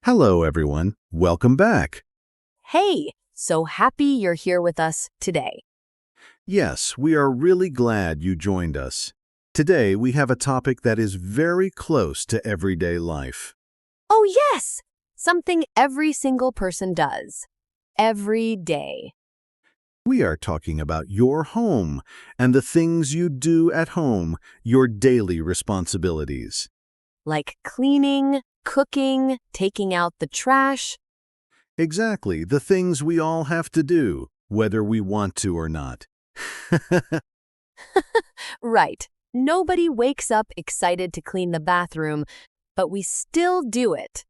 Hello, everyone. Welcome back. Hey, so happy you're here with us today. Yes, we are really glad you joined us. Today, we have a topic that is very close to everyday life. Oh, yes! Something every single person does. Every day. We are talking about your home and the things you do at home, your daily responsibilities. Like cleaning, cooking, taking out the trash. Exactly, the things we all have to do, whether we want to or not. Right. Nobody wakes up excited to clean the bathroom, but we still do it.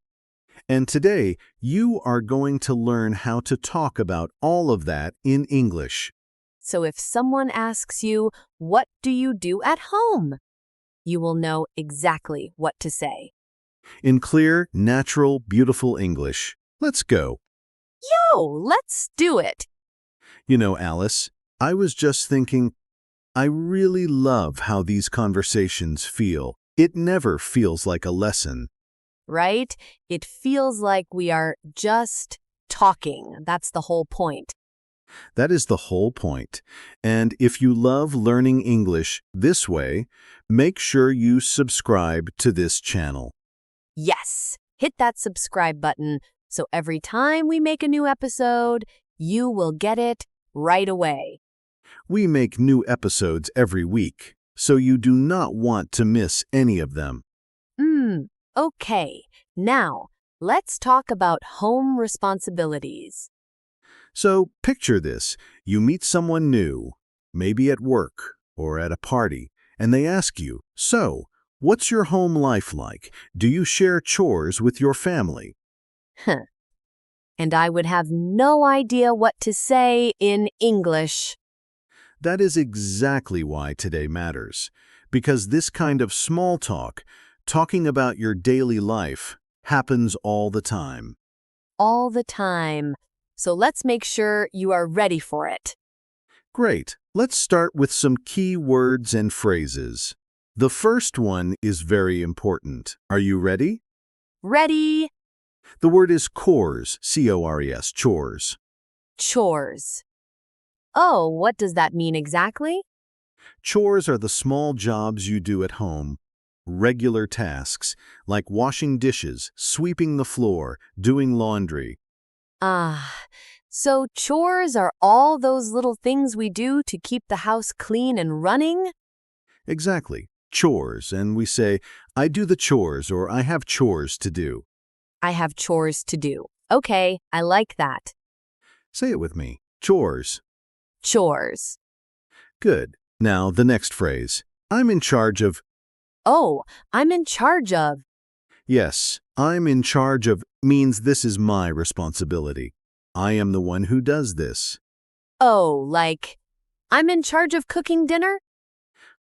And today, you are going to learn how to talk about all of that in English. So if someone asks you, what do you do at home? You will know exactly what to say. In clear, natural, beautiful English. Let's go. Yo, let's do it. You know, Alice, I was just thinking, I really love how these conversations feel. It never feels like a lesson. Right? It feels like we are just talking. That's the whole point. That is the whole point. And if you love learning English this way, make sure you subscribe to this channel. Yes, hit that subscribe button so every time we make a new episode, you will get it right away. We make new episodes every week, so you do not want to miss any of them. Okay. Now, let's talk about home responsibilities. So picture this. You meet someone new, maybe at work or at a party, and they ask you, "So, what's your home life like? Do you share chores with your family?" Huh. And I would have no idea what to say in English. That is exactly why today matters. Because this kind of small talk, talking about your daily life, happens all the time. All the time. So let's make sure you are ready for it. Great. Let's start with some key words and phrases. The first one is very important. Are you ready? Ready? The word is chores, C-O-R-E-S, chores. Chores. Oh, what does that mean exactly? Chores are the small jobs you do at home, regular tasks, like washing dishes, sweeping the floor, doing laundry. So chores are all those little things we do to keep the house clean and running? Exactly, chores, and we say, I do the chores or I have chores to do. I have chores to do. Okay, I like that. Say it with me, chores. Chores. Good. Now the next phrase, I'm in charge of. Oh, I'm in charge of. Yes, I'm in charge of means this is my responsibility. I am the one who does this. Oh, like, I'm in charge of cooking dinner?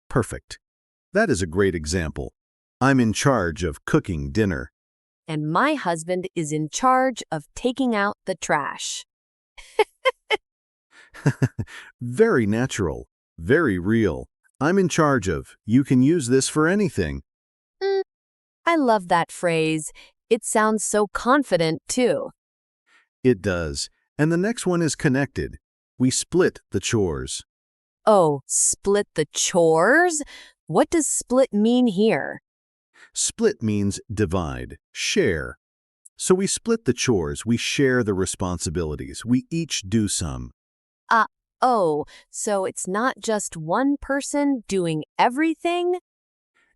Perfect. That is a great example. I'm in charge of cooking dinner. And my husband is in charge of taking out the trash. Very natural, very real. I'm in charge of. You can use this for anything. I love that phrase. It sounds so confident, too. It does. And the next one is connected. We split the chores. Oh, split the chores? What does split mean here? Split means divide, share. So we split the chores, we share the responsibilities, we each do some. Oh, so it's not just one person doing everything?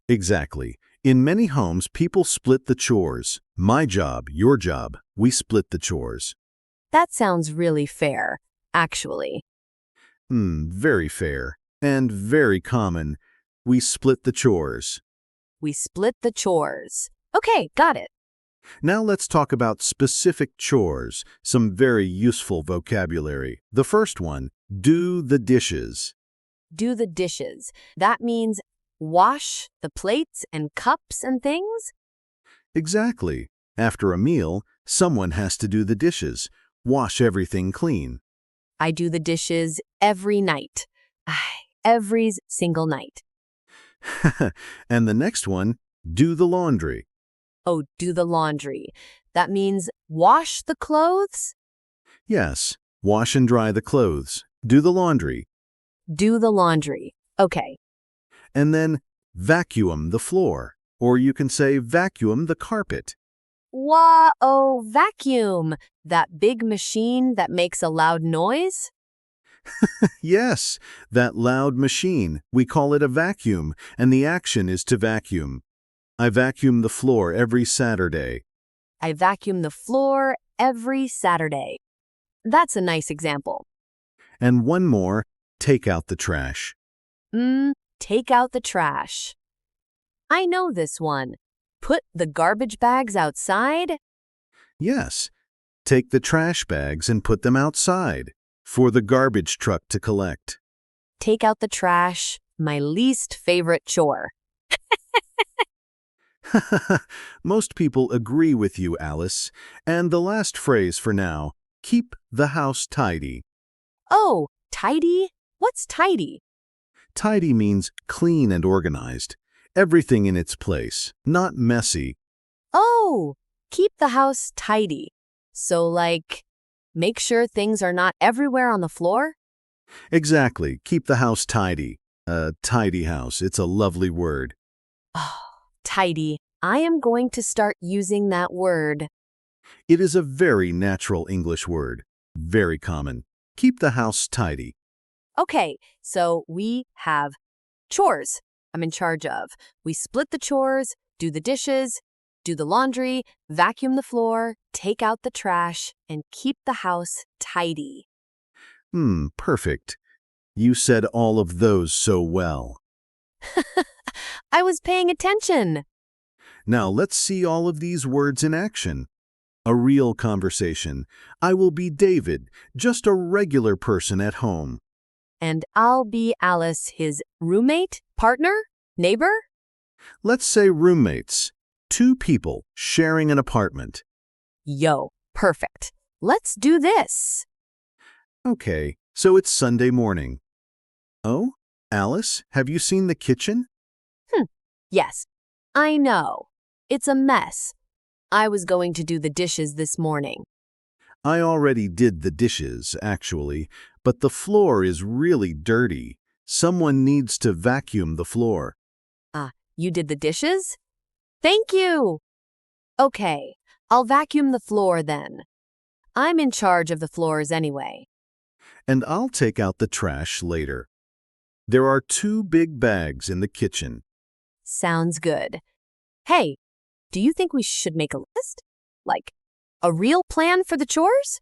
Exactly. In many homes, people split the chores. My job, your job, we split the chores. That sounds really fair, actually. Very fair. And very common. We split the chores. We split the chores. Okay, got it. Now let's talk about specific chores, some very useful vocabulary. The first one, do the dishes. Do the dishes. That means wash the plates and cups and things? Exactly. After a meal, someone has to do the dishes, wash everything clean. I do the dishes every night. Every single night. And the next one, do the laundry. Oh, do the laundry. That means wash the clothes? Yes, wash and dry the clothes, do the laundry, Do the laundry. Okay. and then vacuum the floor. Or you can say vacuum the carpet. Whoa, vacuum. That big machine that makes a loud noise? Yes, that loud machine. We call it a vacuum, and the action is to vacuum. I vacuum the floor every Saturday. I vacuum the floor every Saturday. That's a nice example. And one more, take out the trash. Take out the trash. I know this one. Put the garbage bags outside? Yes, take the trash bags and put them outside for the garbage truck to collect. Take out the trash. My least favorite chore. Most people agree with you, Alice. And the last phrase for now, keep the house tidy. Oh, tidy? What's tidy? Tidy means clean and organized. Everything in its place, not messy. Oh, keep the house tidy. So, like, make sure things are not everywhere on the floor? Exactly, keep the house tidy. A tidy house, it's a lovely word. Oh, tidy. I am going to start using that word. It is a very natural English word, very common. Keep the house tidy. Okay, so we have chores I'm in charge of. We split the chores, do the dishes, do the laundry, vacuum the floor, take out the trash, and keep the house tidy. Perfect. You said all of those so well. I was paying attention. Now let's see all of these words in action. A real conversation. I will be David, just a regular person at home. And I'll be Alice, his roommate, partner, neighbor? Let's say roommates. Two people sharing an apartment. Yo, perfect. Let's do this. Okay, so it's Sunday morning. Oh, Alice, have you seen the kitchen? Yes, I know. It's a mess. I was going to do the dishes this morning. I already did the dishes, actually, but the floor is really dirty. Someone needs to vacuum the floor. You did the dishes? Thank you. Okay, I'll vacuum the floor then. I'm in charge of the floors anyway. And I'll take out the trash later. There are two big bags in the kitchen. Sounds good. Hey, do you think we should make a list? Like, a real plan for the chores?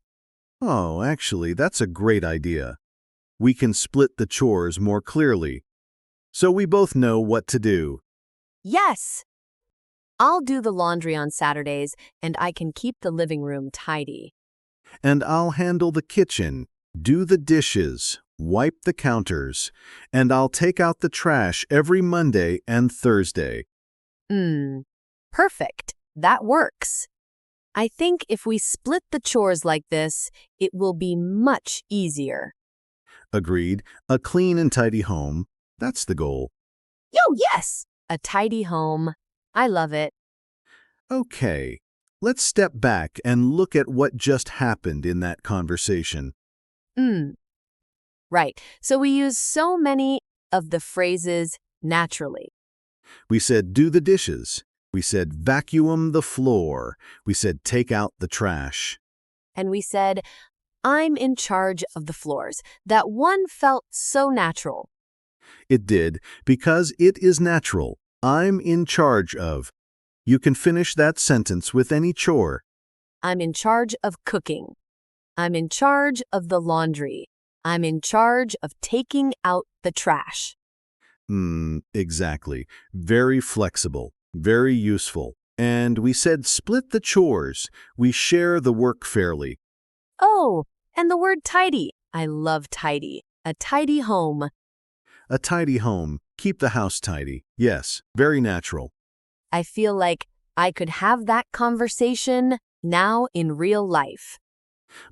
Oh, actually, that's a great idea. We can split the chores more clearly, so we both know what to do. Yes. I'll do the laundry on Saturdays, and I can keep the living room tidy. And I'll handle the kitchen, do the dishes, wipe the counters, and I'll take out the trash every Monday and Thursday. Perfect. That works. I think if we split the chores like this, it will be much easier. Agreed. A clean and tidy home, that's the goal. Yo, yes! A tidy home. I love it. Okay, let's step back and look at what just happened in that conversation. Right. So we use so many of the phrases naturally. We said do the dishes. We said vacuum the floor. We said take out the trash. And we said, I'm in charge of the floors. That one felt so natural. It did, because it is natural. I'm in charge of. You can finish that sentence with any chore. I'm in charge of cooking. I'm in charge of the laundry. I'm in charge of taking out the trash. Exactly. Very flexible, very useful. And we said split the chores. We share the work fairly. Oh, and the word tidy. I love tidy. A tidy home. A tidy home. Keep the house tidy. Yes, very natural. I feel like I could have that conversation now in real life.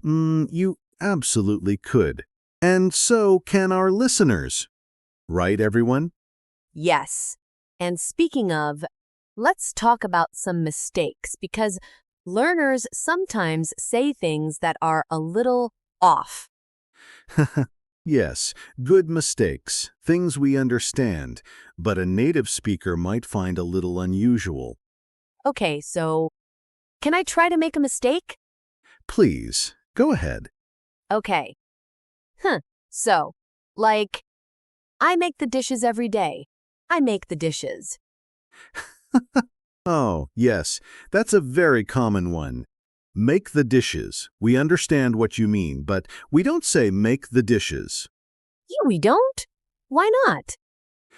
You absolutely could. And so can our listeners. Right, everyone? Yes. And speaking of, let's talk about some mistakes because learners sometimes say things that are a little off. Yes, good mistakes, things we understand, but a native speaker might find a little unusual. Okay, so can I try to make a mistake? Please, go ahead. Okay. Huh. So, like, I make the dishes every day. I make the dishes. Oh, yes, that's a very common one. Make the dishes. We understand what you mean, but we don't say make the dishes. Yeah, we don't? Why not?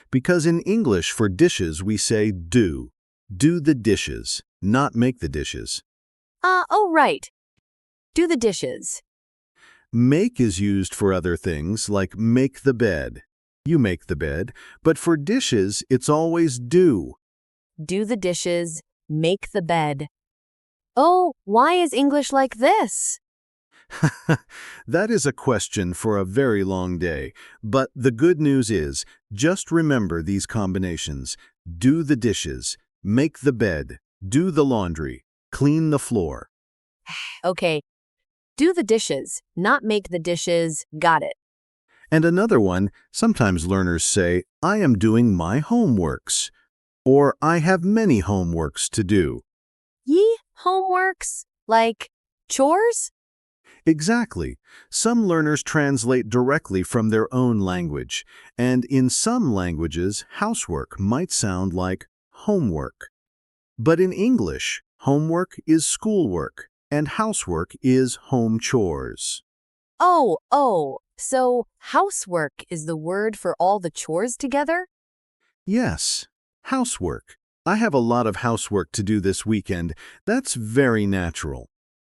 Because in English for dishes we say do. Do the dishes, not make the dishes. Oh, right. Do the dishes. Make is used for other things, like make the bed. You make the bed, but for dishes it's always do. Do the dishes. Make the bed. Oh, why is English like this? That is a question for a very long day, but the good news is, just remember these combinations. Do the dishes, make the bed, do the laundry, clean the floor. Okay. Do the dishes, not make the dishes. Got it. And another one, sometimes learners say, I am doing my homeworks, or I have many homeworks to do. Ye homeworks? Like chores? Exactly. Some learners translate directly from their own language, and in some languages, housework might sound like homework. But in English, homework is schoolwork, and housework is home chores. Oh. So housework is the word for all the chores together? Yes, housework. I have a lot of housework to do this weekend. That's very natural.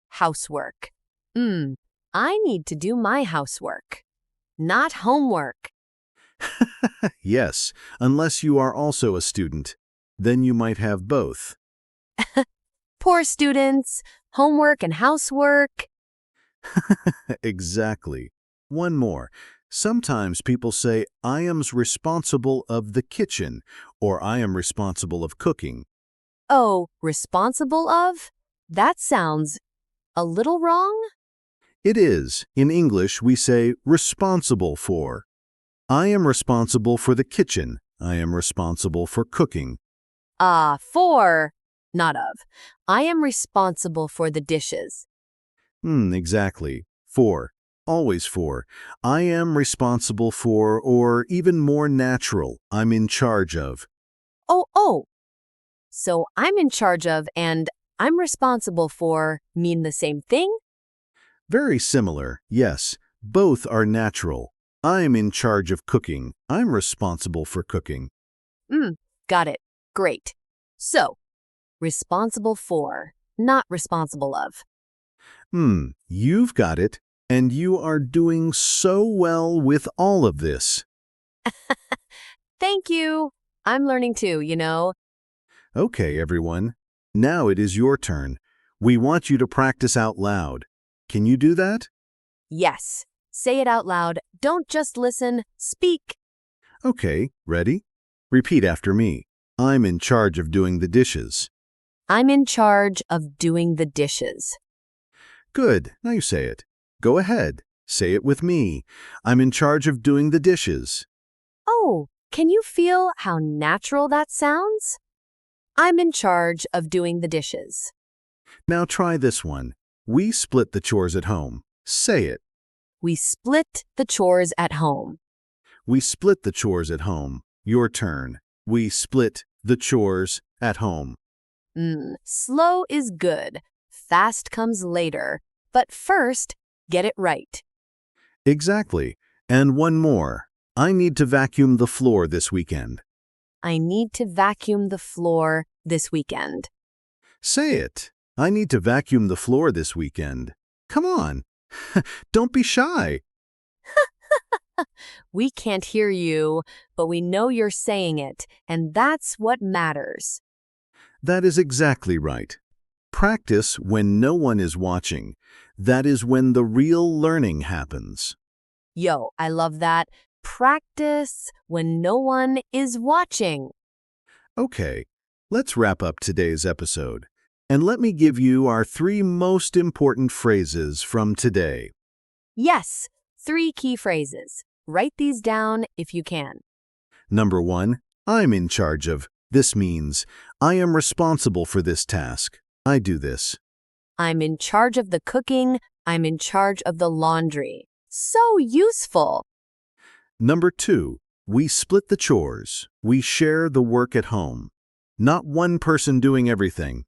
Housework. I need to do my housework, not homework. Yes, unless you are also a student. Then you might have both. Poor students, homework and housework. Exactly. One more. Sometimes people say, I am responsible of the kitchen, or I am responsible of cooking. Oh, responsible of? That sounds a little wrong? It is. In English, we say responsible for. I am responsible for the kitchen. I am responsible for cooking. For, not of. I am responsible for the dishes. Exactly. For. Always for. I am responsible for, or even more natural, I'm in charge of. Oh. So I'm in charge of and I'm responsible for mean the same thing? Very similar, yes. Both are natural. I'm in charge of cooking. I'm responsible for cooking. Got it. Great. So, responsible for, not responsible of. You've got it. And you are doing so well with all of this. Thank you. I'm learning too. Okay, everyone. Now it is your turn. We want you to practice out loud. Can you do that? Yes. Say it out loud. Don't just listen. Speak. Okay, ready? Repeat after me. I'm in charge of doing the dishes. I'm in charge of doing the dishes. Good, now you say it. Go ahead, say it with me. I'm in charge of doing the dishes. Oh, can you feel how natural that sounds? I'm in charge of doing the dishes. Now try this one. We split the chores at home. Say it. We split the chores at home. We split the chores at home. Your turn. We split the chores at home. Slow is good. Fast comes later. But first, get it right. Exactly. And one more. I need to vacuum the floor this weekend. I need to vacuum the floor this weekend. Say it. I need to vacuum the floor this weekend. Come on. Don't be shy. We can't hear you, but we know you're saying it, and that's what matters. That is exactly right. Practice when no one is watching. That is when the real learning happens. Yo, I love that. Practice when no one is watching. Okay, let's wrap up today's episode. And let me give you our 3 most important phrases from today. Yes, 3 key phrases. Write these down if you can. Number 1, I'm in charge of. This means, I am responsible for this task. I do this. I'm in charge of the cooking. I'm in charge of the laundry. So useful. Number 2, we split the chores. We share the work at home. Not one person doing everything.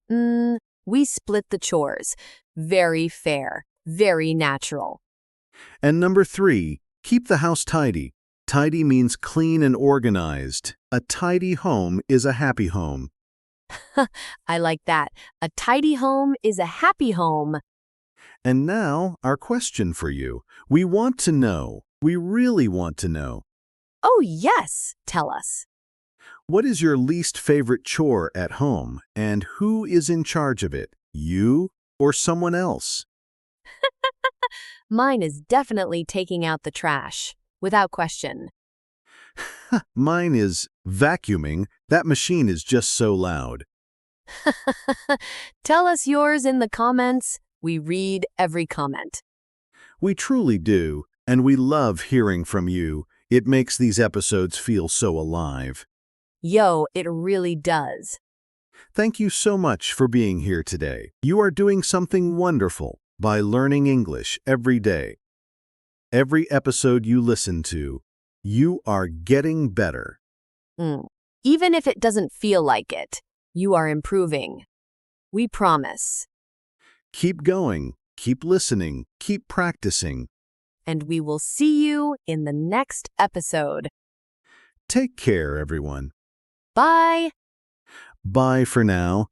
We split the chores. Very fair. Very natural. And number 3, keep the house tidy. Tidy means clean and organized. A tidy home is a happy home. I like that. A tidy home is a happy home. And now, our question for you. We want to know, we really want to know, Oh, yes. Tell us. what is your least favorite chore at home, and who is in charge of it, you or someone else? Mine is definitely taking out the trash. Without question. Mine is vacuuming. That machine is just so loud. Tell us yours in the comments. We read every comment. We truly do, and we love hearing from you. It makes these episodes feel so alive. Yo, it really does. Thank you so much for being here today. You are doing something wonderful by learning English every day. Every episode you listen to, you are getting better. Even if it doesn't feel like it, you are improving. We promise. Keep going, keep listening, keep practicing. And we will see you in the next episode. Take care, everyone. Bye. Bye for now.